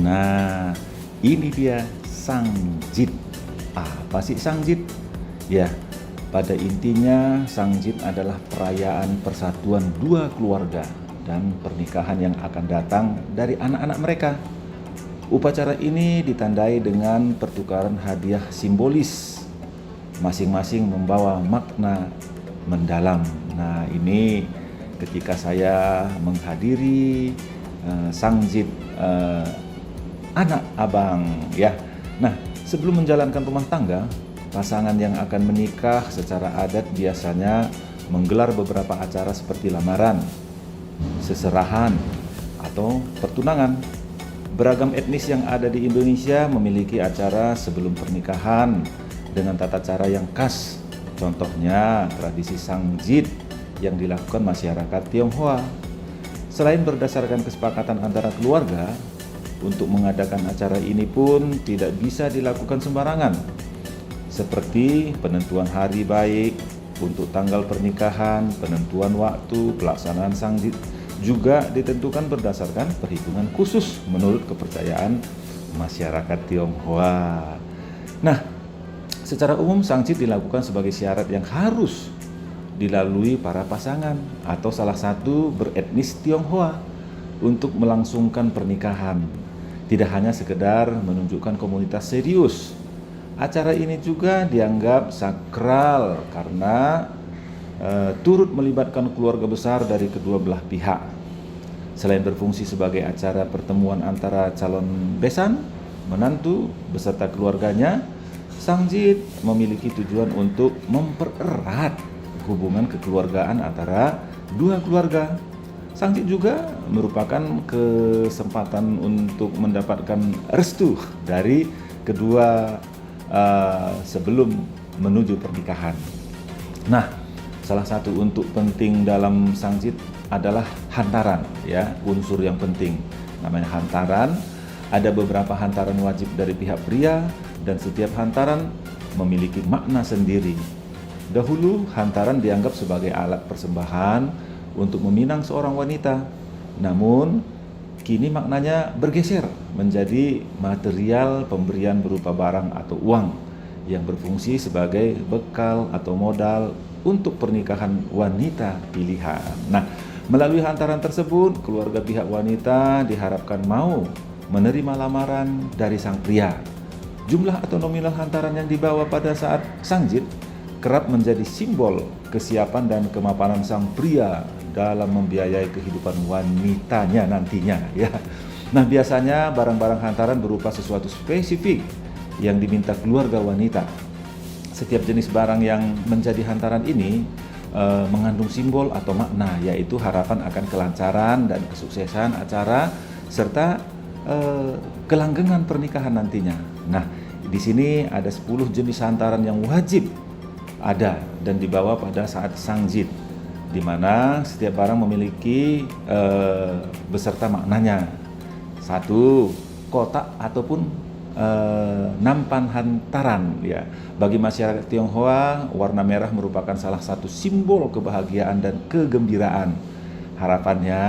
Nah, ini dia Sangjit. Apa sih Sangjit? Ya, pada intinya Sangjit adalah perayaan persatuan dua keluarga dan pernikahan yang akan datang dari anak-anak mereka. Upacara ini ditandai dengan pertukaran hadiah simbolis, masing-masing membawa makna mendalam. Nah, ini ketika saya menghadiri Sangjit anak abang ya. Nah, sebelum menjalankan rumah tangga, pasangan yang akan menikah secara adat biasanya menggelar beberapa acara seperti lamaran, seserahan, atau pertunangan. Beragam etnis yang ada di Indonesia memiliki acara sebelum pernikahan dengan tata cara yang khas. Contohnya tradisi Sangjit yang dilakukan masyarakat Tionghoa. Selain berdasarkan kesepakatan antara keluarga, untuk mengadakan acara ini pun tidak bisa dilakukan sembarangan. Seperti penentuan hari baik untuk tanggal pernikahan, penentuan waktu, pelaksanaan Sangjit juga ditentukan berdasarkan perhitungan khusus menurut kepercayaan masyarakat Tionghoa. Nah, secara umum Sangjit dilakukan sebagai syarat yang harus dilalui para pasangan atau salah satu beretnis Tionghoa untuk melangsungkan pernikahan. Tidak hanya sekedar menunjukkan komunitas serius. Acara ini juga dianggap sakral karena turut melibatkan keluarga besar dari kedua belah pihak. Selain berfungsi sebagai acara pertemuan antara calon besan, menantu beserta keluarganya, Sangjit memiliki tujuan untuk mempererat hubungan kekeluargaan antara dua keluarga. Sangjit juga merupakan kesempatan untuk mendapatkan restu dari kedua sebelum menuju pernikahan. Nah, salah satu untuk penting dalam Sangjit adalah hantaran, ya, unsur yang penting. Namanya hantaran. Ada beberapa hantaran wajib dari pihak pria dan setiap hantaran memiliki makna sendiri. Dahulu hantaran dianggap sebagai alat persembahan untuk meminang seorang wanita. Namun kini maknanya bergeser menjadi material pemberian berupa barang atau uang yang berfungsi sebagai bekal atau modal untuk pernikahan wanita pilihan. Nah, melalui hantaran tersebut, keluarga pihak wanita diharapkan mau menerima lamaran dari sang pria. Jumlah atau nominal hantaran yang dibawa pada saat Sangjit kerap menjadi simbol kesiapan dan kemapanan sang pria dalam membiayai kehidupan wanitanya nantinya, ya. Nah, biasanya barang-barang hantaran berupa sesuatu spesifik yang diminta keluarga wanita. Setiap jenis barang yang menjadi hantaran ini mengandung simbol atau makna, yaitu harapan akan kelancaran dan kesuksesan acara serta kelanggengan pernikahan nantinya. Nah, di sini ada 10 jenis hantaran yang wajib ada dan dibawa pada saat Sangjit, di mana setiap barang memiliki beserta maknanya. 1. Kotak ataupun nampan hantaran, ya. Bagi masyarakat Tionghoa, warna merah merupakan salah satu simbol kebahagiaan dan kegembiraan. Harapannya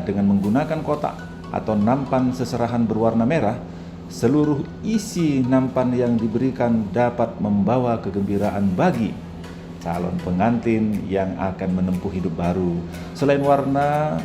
dengan menggunakan kotak atau nampan seserahan berwarna merah, seluruh isi nampan yang diberikan dapat membawa kegembiraan bagi calon pengantin yang akan menempuh hidup baru. Selain warna,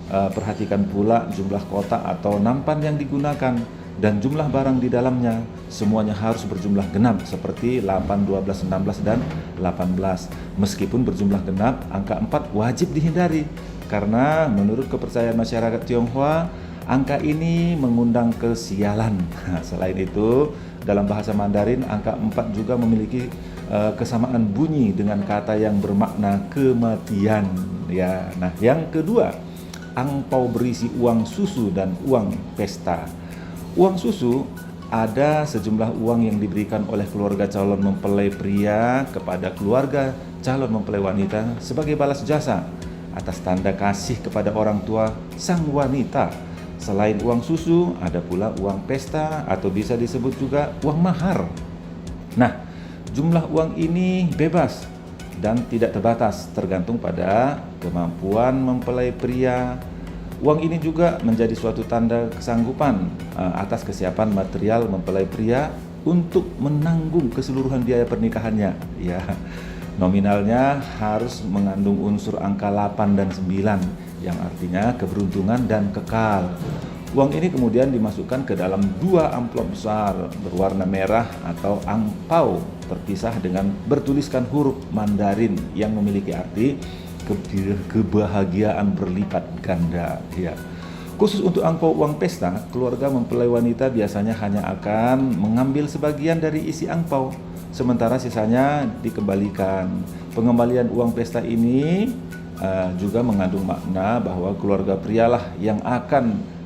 perhatikan pula jumlah kotak atau nampan yang digunakan dan jumlah barang di dalamnya. Semuanya harus berjumlah genap seperti 8, 12, 16, dan 18. Meskipun berjumlah genap, angka 4 wajib dihindari karena menurut kepercayaan masyarakat Tionghoa, angka ini mengundang kesialan. Selain itu, dalam bahasa Mandarin, angka 4 juga memiliki kesamaan bunyi dengan kata yang bermakna kematian, ya. Nah, yang kedua, angpau berisi uang susu dan uang pesta. Uang susu ada sejumlah uang yang diberikan oleh keluarga calon mempelai pria kepada keluarga calon mempelai wanita sebagai balas jasa atas tanda kasih kepada orang tua sang wanita. Selain uang susu, ada pula uang pesta atau bisa disebut juga uang mahar. Nah, jumlah uang ini bebas dan tidak terbatas, tergantung pada kemampuan mempelai pria Uang ini juga menjadi suatu tanda kesanggupan atas kesiapan material mempelai pria untuk menanggung keseluruhan biaya pernikahannya. Ya, nominalnya harus mengandung unsur angka 8 dan 9 yang artinya keberuntungan dan kekal. Uang ini kemudian dimasukkan ke dalam 2 amplop besar berwarna merah atau angpau terpisah dengan bertuliskan huruf Mandarin yang memiliki arti kebahagiaan berlipat ganda. Ya. Khusus untuk angpau uang pesta, keluarga mempelai wanita biasanya hanya akan mengambil sebagian dari isi angpau, sementara sisanya dikembalikan. Pengembalian uang pesta ini juga mengandung makna bahwa keluarga prialah yang akan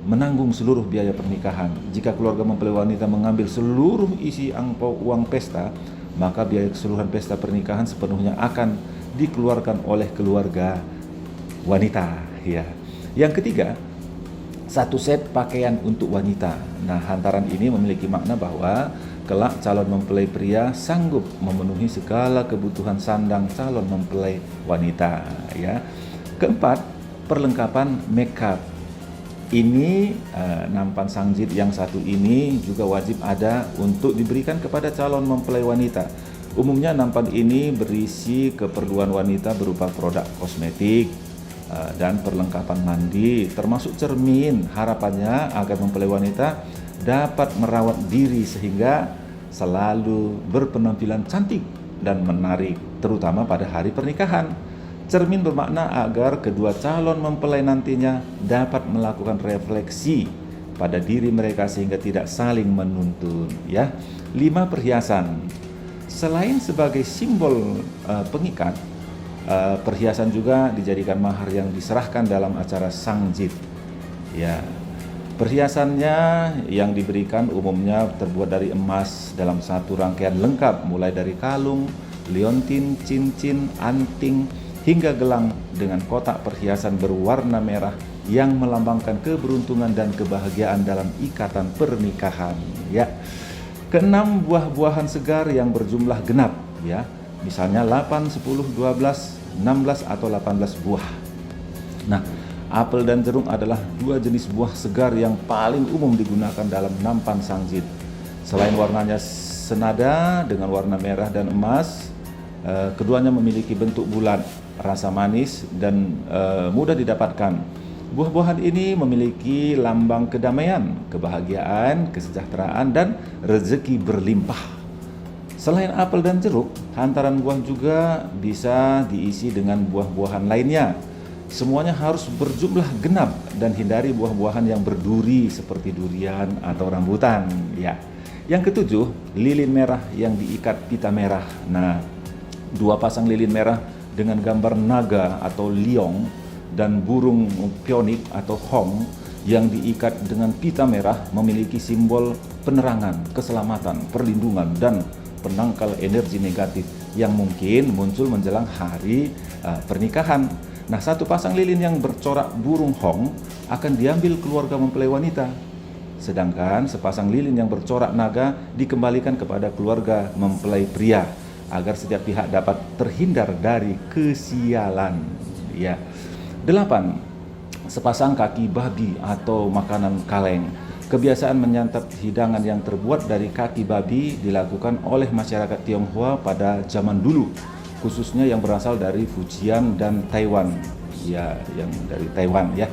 menanggung seluruh biaya pernikahan. Jika keluarga mempelai wanita mengambil seluruh isi angpau uang pesta, maka biaya keseluruhan pesta pernikahan sepenuhnya akan dikeluarkan oleh keluarga wanita. Ya. Yang ketiga, 1 set pakaian untuk wanita. Nah, hantaran ini memiliki makna bahwa kelak calon mempelai pria sanggup memenuhi segala kebutuhan sandang calon mempelai wanita. Ya. Keempat, perlengkapan makeup. Ini nampan sangjit yang satu ini juga wajib ada untuk diberikan kepada calon mempelai wanita. Umumnya nampan ini berisi keperluan wanita berupa produk kosmetik dan perlengkapan mandi, termasuk cermin. Harapannya agar mempelai wanita dapat merawat diri sehingga selalu berpenampilan cantik dan menarik, terutama pada hari pernikahan. Cermin bermakna agar kedua calon mempelai nantinya dapat melakukan refleksi pada diri mereka sehingga tidak saling menuntun. Ya. 5, perhiasan. Selain sebagai simbol pengikat, perhiasan juga dijadikan mahar yang diserahkan dalam acara sangjit. Ya, perhiasannya yang diberikan umumnya terbuat dari emas dalam satu rangkaian lengkap, mulai dari kalung, liontin, cincin, anting, hingga gelang dengan kotak perhiasan berwarna merah yang melambangkan keberuntungan dan kebahagiaan dalam ikatan pernikahan. Ya. Keenam, buah-buahan segar yang berjumlah genap, ya. Misalnya 8, 10, 12, 16 atau 18 buah. Nah, apel dan jeruk adalah 2 jenis buah segar yang paling umum digunakan dalam nampan sangjit. Selain warnanya senada dengan warna merah dan emas, keduanya memiliki bentuk bulat, rasa manis dan mudah didapatkan. Buah-buahan ini memiliki lambang kedamaian, kebahagiaan, kesejahteraan, dan rezeki berlimpah. Selain apel dan jeruk, hantaran buah juga bisa diisi dengan buah-buahan lainnya. Semuanya harus berjumlah genap dan hindari buah-buahan yang berduri seperti durian atau rambutan. Ya. Yang ketujuh, lilin merah yang diikat pita merah. Nah, 2 pasang lilin merah dengan gambar naga atau liong dan burung pionik atau hong yang diikat dengan pita merah memiliki simbol penerangan, keselamatan, perlindungan, dan penangkal energi negatif yang mungkin muncul menjelang hari pernikahan. Nah, 1 pasang lilin yang bercorak burung hong akan diambil keluarga mempelai wanita, sedangkan sepasang lilin yang bercorak naga dikembalikan kepada keluarga mempelai pria agar setiap pihak dapat terhindar dari kesialan. Ya. 8. Sepasang kaki babi atau makanan kaleng. Kebiasaan menyantap hidangan yang terbuat dari kaki babi dilakukan oleh masyarakat Tionghoa pada zaman dulu, khususnya yang berasal dari Fujian dan Taiwan. Ya, yang dari Taiwan ya.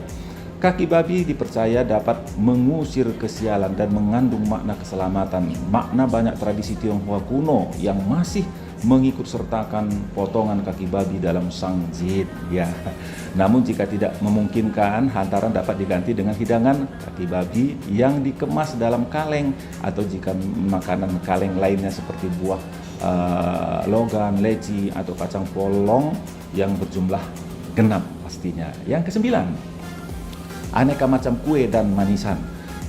Kaki babi dipercaya dapat mengusir kesialan dan mengandung makna keselamatan. Makna banyak tradisi Tionghoa kuno yang masih mengikut sertakan potongan kaki babi dalam sangjit. Ya. Namun jika tidak memungkinkan, hantaran dapat diganti dengan hidangan kaki babi yang dikemas dalam kaleng, atau jika makanan kaleng lainnya seperti buah logan, leci atau kacang polong yang berjumlah genap pastinya. Yang ke-9, aneka macam kue dan manisan.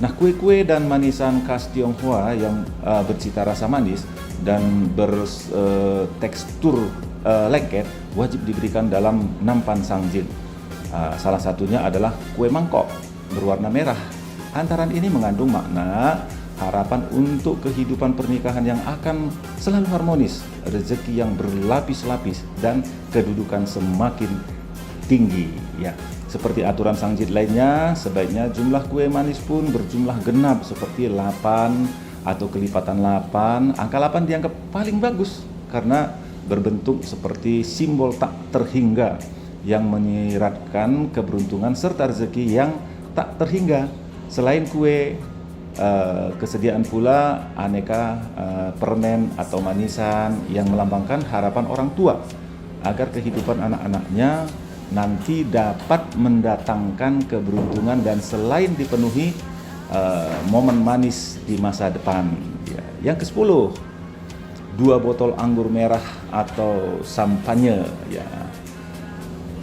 Nah, kue-kue dan manisan khas Tionghoa yang bercita rasa manis dan bertekstur lengket wajib diberikan dalam nampan sangjit. Salah satunya adalah kue mangkok berwarna merah. Hantaran ini mengandung makna harapan untuk kehidupan pernikahan yang akan selalu harmonis, rezeki yang berlapis-lapis, dan kedudukan semakin tinggi. Ya, Seperti aturan sangjit lainnya, sebaiknya jumlah kue manis pun berjumlah genap seperti 8 atau kelipatan 8. Angka 8 dianggap paling bagus karena berbentuk seperti simbol tak terhingga yang menyiratkan keberuntungan serta rezeki yang tak terhingga. Selain kue, kesediaan pula aneka permen atau manisan yang melambangkan harapan orang tua agar kehidupan anak-anaknya nanti dapat mendatangkan keberuntungan dan selain dipenuhi momen manis di masa depan. Ya. Yang ke-10, 2 botol anggur merah atau sampanye. Ya.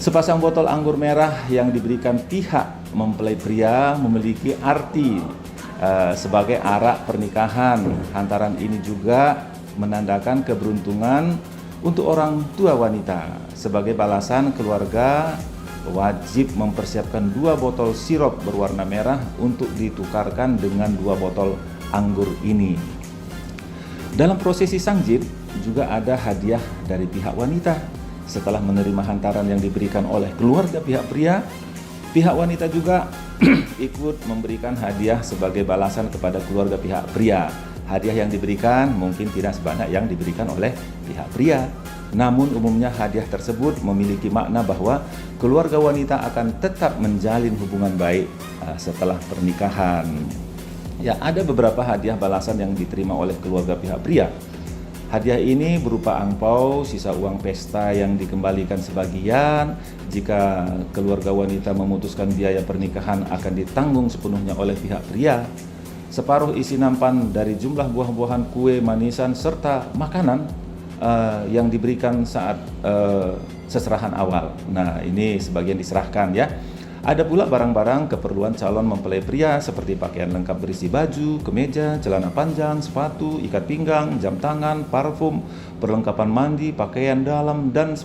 Sepasang botol anggur merah yang diberikan pihak mempelai pria memiliki arti sebagai arak pernikahan. Hantaran ini juga menandakan keberuntungan untuk orang tua wanita. Sebagai balasan, keluarga wajib mempersiapkan 2 botol sirup berwarna merah untuk ditukarkan dengan 2 botol anggur ini. Dalam prosesi sangjit juga ada hadiah dari pihak wanita. Setelah menerima hantaran yang diberikan oleh keluarga pihak pria, pihak wanita juga ikut memberikan hadiah sebagai balasan kepada keluarga pihak pria. Hadiah yang diberikan mungkin tidak sebanyak yang diberikan oleh pihak pria. Namun umumnya hadiah tersebut memiliki makna bahwa keluarga wanita akan tetap menjalin hubungan baik setelah pernikahan. Ya, ada beberapa hadiah balasan yang diterima oleh keluarga pihak pria. Hadiah ini berupa angpau, sisa uang pesta yang dikembalikan sebagian. Jika keluarga wanita memutuskan biaya pernikahan akan ditanggung sepenuhnya oleh pihak pria. Separuh isi nampan dari jumlah buah-buahan, kue, manisan, serta makanan yang diberikan saat seserahan awal. Nah, ini sebagian diserahkan ya. Ada pula barang-barang keperluan calon mempelai pria seperti pakaian lengkap berisi baju, kemeja, celana panjang, sepatu, ikat pinggang, jam tangan, parfum, perlengkapan mandi, pakaian dalam, dan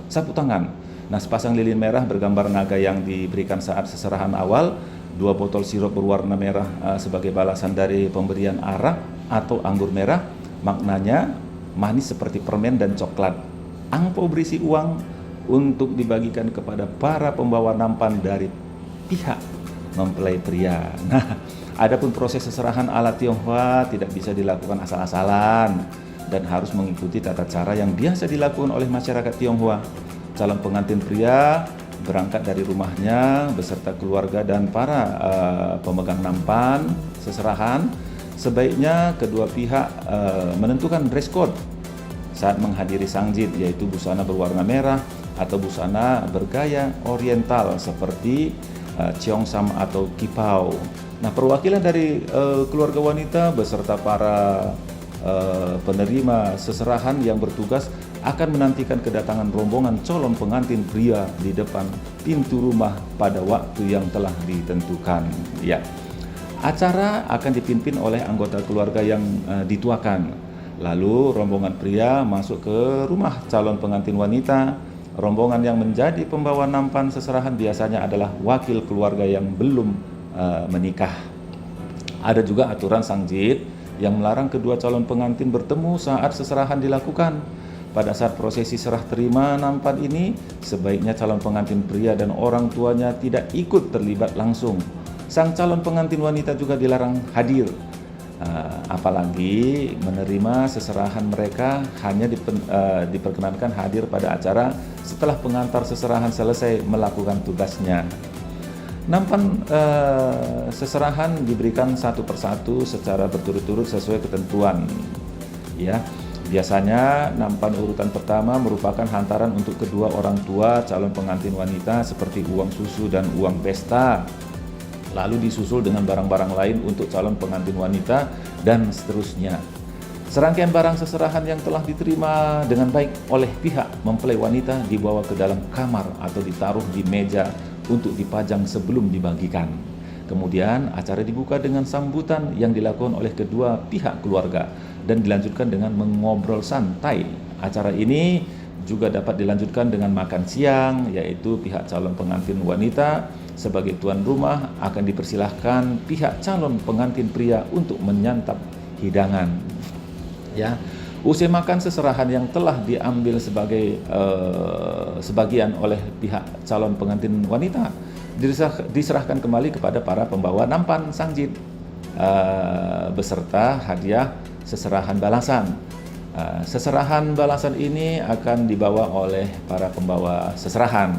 sapu tangan. Nah, sepasang lilin merah bergambar naga yang diberikan saat seserahan awal, 2 botol sirup berwarna merah sebagai balasan dari pemberian arak atau anggur merah, maknanya manis seperti permen dan coklat. Angpau berisi uang untuk dibagikan kepada para pembawa nampan dari pihak mempelai pria. Nah, adapun proses seserahan ala Tionghoa tidak bisa dilakukan asal-asalan dan harus mengikuti tata cara yang biasa dilakukan oleh masyarakat Tionghoa. Calon pengantin pria berangkat dari rumahnya beserta keluarga dan para pemegang nampan seserahan. Sebaiknya kedua pihak menentukan dress code saat menghadiri sangjit, yaitu busana berwarna merah atau busana bergaya oriental seperti cheongsam atau kipau. Nah, perwakilan dari keluarga wanita beserta para penerima seserahan yang bertugas akan menantikan kedatangan rombongan calon pengantin pria di depan pintu rumah pada waktu yang telah ditentukan. Ya. Acara akan dipimpin oleh anggota keluarga yang dituakan. Lalu rombongan pria masuk ke rumah calon pengantin wanita. Rombongan yang menjadi pembawa nampan seserahan biasanya adalah wakil keluarga yang belum menikah. Ada juga aturan sangjit yang melarang kedua calon pengantin bertemu saat seserahan dilakukan. Pada saat prosesi serah terima nampan ini, sebaiknya calon pengantin pria dan orang tuanya tidak ikut terlibat langsung. Sang calon pengantin wanita juga dilarang hadir, apalagi menerima seserahan. Mereka hanya diperkenankan hadir pada acara setelah pengantar seserahan selesai melakukan tugasnya. Nampan seserahan diberikan satu persatu secara berturut-turut sesuai ketentuan. Ya, biasanya nampan urutan pertama merupakan hantaran untuk kedua orang tua calon pengantin wanita seperti uang susu dan uang pesta. Lalu disusul dengan barang-barang lain untuk calon pengantin wanita dan seterusnya. Serangkaian barang seserahan yang telah diterima dengan baik oleh pihak mempelai wanita dibawa ke dalam kamar atau ditaruh di meja untuk dipajang sebelum dibagikan. Kemudian acara dibuka dengan sambutan yang dilakukan oleh kedua pihak keluarga dan dilanjutkan dengan mengobrol santai. Acara ini juga dapat dilanjutkan dengan makan siang, yaitu pihak calon pengantin wanita sebagai tuan rumah akan dipersilahkan pihak calon pengantin pria untuk menyantap hidangan. Ya, Usai makan seserahan yang telah diambil sebagai sebagian oleh pihak calon pengantin wanita diserahkan kembali kepada para pembawa nampan sangjit beserta hadiah seserahan balasan. Seserahan balasan ini akan dibawa oleh para pembawa seserahan.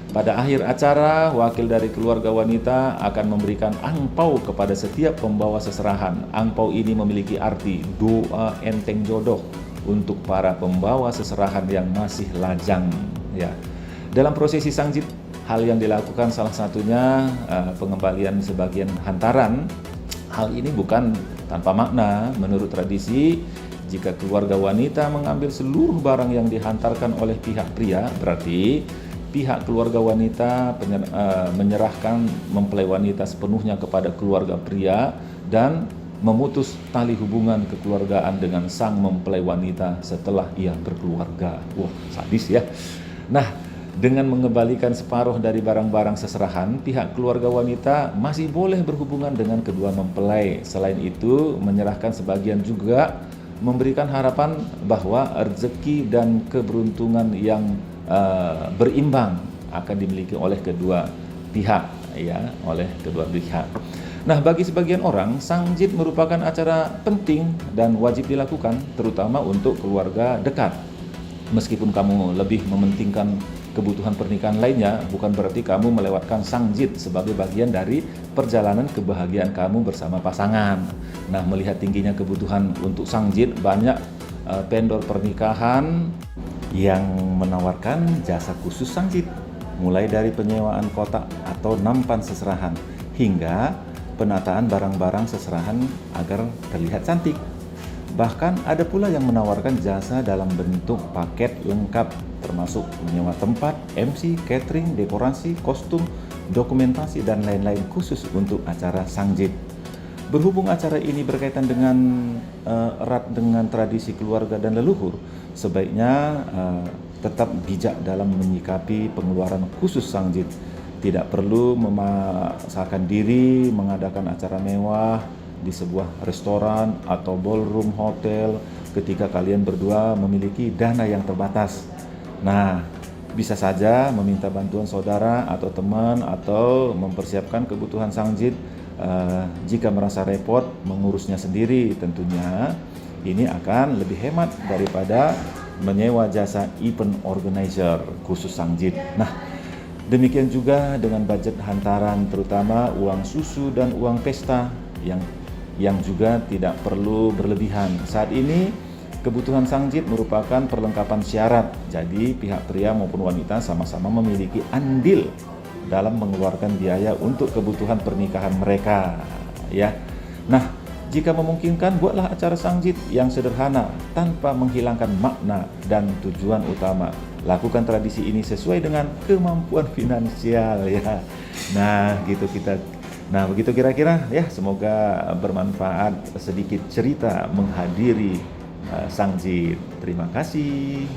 Pada akhir acara, wakil dari keluarga wanita akan memberikan angpau kepada setiap pembawa seserahan. Angpau ini memiliki arti doa enteng jodoh untuk para pembawa seserahan yang masih lajang. Ya. Dalam prosesi sangjit, hal yang dilakukan salah satunya pengembalian sebagian hantaran. Hal ini bukan tanpa makna. Menurut tradisi, jika keluarga wanita mengambil seluruh barang yang dihantarkan oleh pihak pria, berarti pihak keluarga wanita menyerahkan mempelai wanita sepenuhnya kepada keluarga pria dan memutus tali hubungan kekeluargaan dengan sang mempelai wanita setelah ia berkeluarga. Wah, sadis ya. Nah, dengan mengembalikan separuh dari barang-barang seserahan, pihak keluarga wanita masih boleh berhubungan dengan kedua mempelai. Selain itu, menyerahkan sebagian juga memberikan harapan bahwa rezeki dan keberuntungan yang berimbang akan dimiliki oleh kedua pihak, ya, oleh kedua pihak. Nah, bagi sebagian orang, sangjit merupakan acara penting dan wajib dilakukan, terutama untuk keluarga dekat. Meskipun kamu lebih mementingkan kebutuhan pernikahan lainnya, bukan berarti kamu melewatkan sangjit sebagai bagian dari perjalanan kebahagiaan kamu bersama pasangan. Nah, melihat tingginya kebutuhan untuk sangjit, banyak vendor pernikahan yang menawarkan jasa khusus sangjit, mulai dari penyewaan kotak atau nampan seserahan hingga penataan barang-barang seserahan agar terlihat cantik. Bahkan ada pula yang menawarkan jasa dalam bentuk paket lengkap, termasuk menyewa tempat, MC, catering, dekorasi, kostum, dokumentasi, dan lain-lain khusus untuk acara sangjit. Berhubung acara ini berkaitan dengan erat dengan tradisi keluarga dan leluhur, sebaiknya tetap bijak dalam menyikapi pengeluaran khusus sangjit. Tidak perlu memaksakan diri mengadakan acara mewah di sebuah restoran atau ballroom hotel ketika kalian berdua memiliki dana yang terbatas. Nah, bisa saja meminta bantuan saudara atau teman atau mempersiapkan kebutuhan sangjit. Jika merasa repot mengurusnya sendiri, tentunya ini akan lebih hemat daripada menyewa jasa event organizer khusus sangjit. Nah, demikian juga dengan budget hantaran, terutama uang susu dan uang pesta yang juga tidak perlu berlebihan. Saat ini kebutuhan sangjit merupakan perlengkapan syarat, jadi pihak pria maupun wanita sama-sama memiliki andil dalam mengeluarkan biaya untuk kebutuhan pernikahan mereka, ya. Nah, jika memungkinkan, buatlah acara sangjit yang sederhana tanpa menghilangkan makna dan tujuan utama. Lakukan tradisi ini sesuai dengan kemampuan finansial, ya. Nah, begitu kira-kira, ya. Semoga bermanfaat sedikit cerita menghadiri sangjit. Terima kasih.